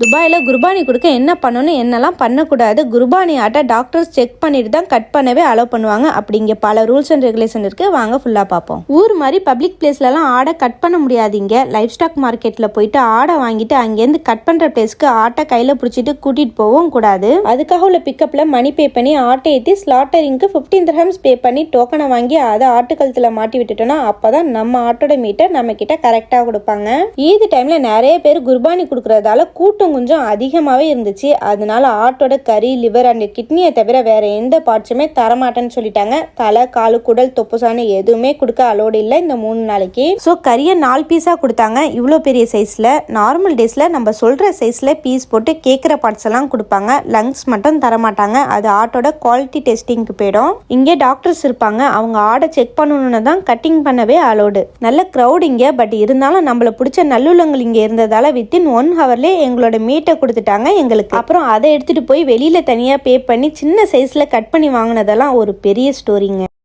துபாயில் குர்பானி கொடுக்க என்ன பண்ணணும் என்னெல்லாம் பண்ணக்கூடாது, குர்பானி ஆட்டை டாக்டர்ஸ் செக் பண்ணிட்டு தான் கட் பண்ணவே அலோவ் பண்ணுவாங்க. அப்படிங்க பல ரூல்ஸ் அண்ட் ரெகுலேஷன் இருக்குது. வாங்க ஃபுல்லாக பார்ப்போம். ஊர் மாதிரி பப்ளிக் பிளேஸ்லலாம் ஆடை கட் பண்ண முடியாதீங்க. லைஃப் ஸ்டாக் மார்க்கெட்டில் போயிட்டு ஆடை வாங்கிட்டு அங்கேருந்து கட் பண்ணுற பிளேஸ்க்கு ஆட்டை கையில் பிடிச்சிட்டு கூட்டிகிட்டு போகவும் கூடாது. அதுக்காக உள்ள பிக்கப்பில் மணி பே பண்ணி ஆட்டை ஏற்றி ஸ்லாட்டரிங்க்கு 15 dirhams பே பண்ணி டோக்கனை வாங்கி அதை ஆட்டுக்கழுத்தில் மாட்டி விட்டுட்டோன்னா அப்போ தான் நம்ம ஆட்டோட மீட்டை நம்ம கிட்ட கரெக்டாக கொடுப்பாங்க. ஈது டைமில் நிறைய பேர் குர்பானி கொடுக்குறதால கூட்டம் கொஞ்சம் அதிகமாகவே இருந்துச்சு. அதனால ஆட்டோட கறி, லிவர் அண்ட் கிட்னியை தவிர வேற எந்த பார்ட்ஸுமே தரமாட்டேன்னு சொல்லிட்டாங்க. தலை, காலு, குடல், தொப்புசானு எதுவுமே கொடுக்க அலோடு இல்லை இந்த 3 நாளைக்கு. ஸோ கறியை 4 பீஸாக கொடுத்தாங்க. இவ்வளோ பெரிய சைஸில். நார்மல் டேஸில் நம்ம சொல்கிற சைஸில் பீஸ் போட்டு கேட்குற பார்ட்ஸ் எல்லாம் கொடுப்பாங்க. லங்ஸ் மட்டும் தரமாட்டாங்க. அது ஆட்டோட குவாலிட்டி டெஸ்டிங்க்கு போயிடும். இங்கே டாக்டர்ஸ் இருப்பாங்க. அவங்க ஆடை செக் பண்ணணும்னு தான் கட்டிங் பண்ணவே அலோடு. நல்ல க்ரௌட் இங்கே. பட் இருந்தாலும் நம்மளை பிடிச்ச நல்லுள்ளங்கள் இங்கே இருந்ததால வித்தின் 1 ஹவர்லேயே எங்களோட மீட்டை கொடுத்துட்டாங்க எங்களுக்கு. அப்புறம் அதை எடுத்துட்டு போய் வெளியில தனியா பே பண்ணி சின்ன சைஸ்ல கட் பண்ணி வாங்கினதெல்லாம் ஒரு பெரிய ஸ்டோரிங்க.